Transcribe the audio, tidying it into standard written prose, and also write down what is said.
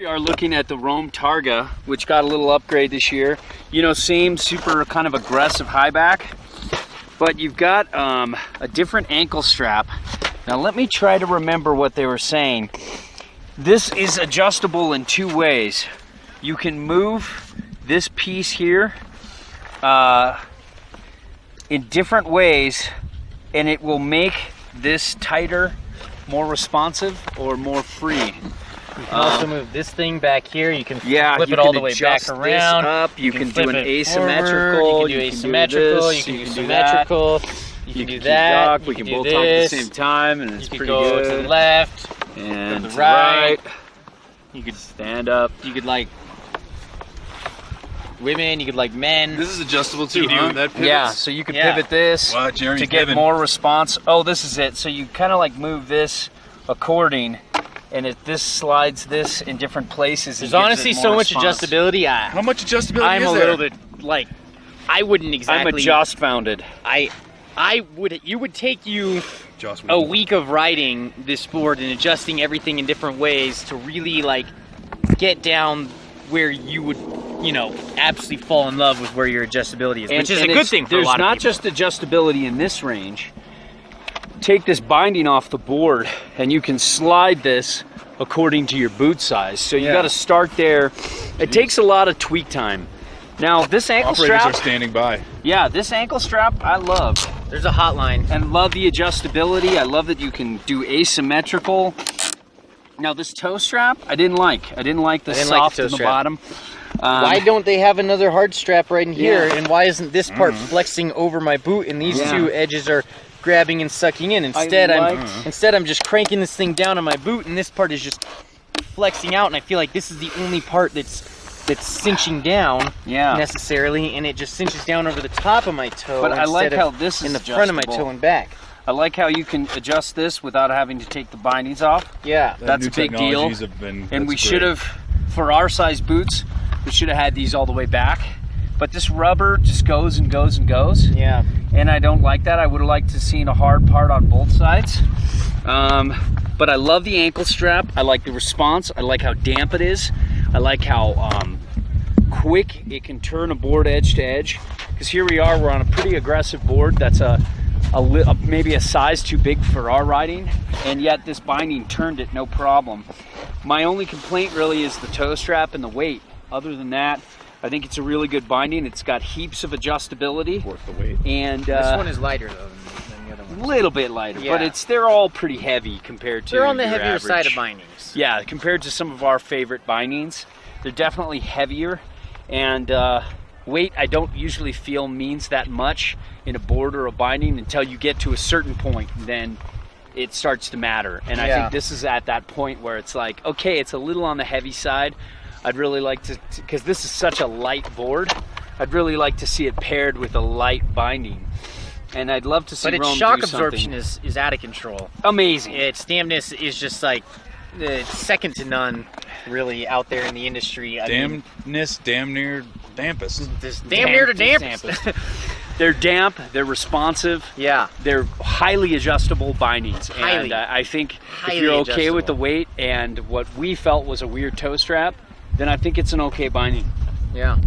We are looking at the Rome Targa, which got a little upgrade this year. You know, same super kind of aggressive high back, but you've got a different ankle strap. Now let me try to remember what they were saying. This is adjustable in two ways. You can move this piece here in different ways, and it will make this tighter, more responsive, or more free. You can also move this thing back here. You can yeah, flip you it can all the way back around. Up. You can do an asymmetrical. Forward. You can do asymmetrical. You can do symmetrical. You can do that. We can both talk at the same time, and it's pretty good. You can go to the left and to the right. You could stand up. You could like women. You could like men. This is adjustable too, huh? That pivots? Yeah, so you can pivot this to get more response. Oh, this is it. So you kind of like move this according. And this slides this in different places. There's honestly so much adjustability. How much adjustability is there? I'm a little bit like, I wouldn't exactly. I'm adjust founded. It would take you a week of riding this board and adjusting everything in different ways to really like get down where you would, you know, absolutely fall in love with where your adjustability is, which is a good thing for a lot of people. There's not just adjustability in this range. Take this binding off the board and you can slide this according to your boot size. So you got to start there. It takes a lot of tweak time. Now this ankle strap, operators are standing by. Yeah, this ankle strap I love. There's a hotline. And love the adjustability. I love that you can do asymmetrical. Now this toe strap I didn't like. I didn't like the soft in the bottom. Why don't they have another hard strap right in here? And why isn't this part flexing over my boot and these two edges are grabbing and sucking in? Instead I'm just cranking this thing down on my boot and this part is just flexing out, and I feel like this is the only part that's cinching down necessarily, and it just cinches down over the top of my toe. But I like how this is in the front of my toe and back. I like how you can adjust this without having to take the bindings off. Yeah, that's a big deal. And we should have, for our size boots, we should have had these all the way back. But this rubber just goes and goes and goes. Yeah. And I don't like that. I would have liked to seen a hard part on both sides. But I love the ankle strap. I like the response. I like how damp it is. I like how quick it can turn a board edge to edge. Because here we are, we're on a pretty aggressive board that's maybe a size too big for our riding, and yet this binding turned it no problem. My only complaint really is the toe strap and the weight. Other than that, I think it's a really good binding. It's got heaps of adjustability. Worth the weight. And this one is lighter though than the other one. A little bit lighter, but they're all pretty heavy compared to. They're on the your heavier average side of bindings. Yeah, compared to some of our favorite bindings, they're definitely heavier. And weight, I don't usually feel means that much in a board or a binding until you get to a certain point. Then it starts to matter. And I think this is at that point where it's like, okay, it's a little on the heavy side. I'd really like to, because this is such a light board, I'd really like to see it paired with a light binding. And I'd love to see Rome do something. But its shock absorption is out of control. Amazing. Its dampness is just like second to none, really, out there in the industry. Dampness, damn near dampest. Damn near to dampest. They're damp, they're responsive, they're highly adjustable bindings. And I think if you're okay with the weight and what we felt was a weird toe strap, then I think it's an okay binding. Yeah.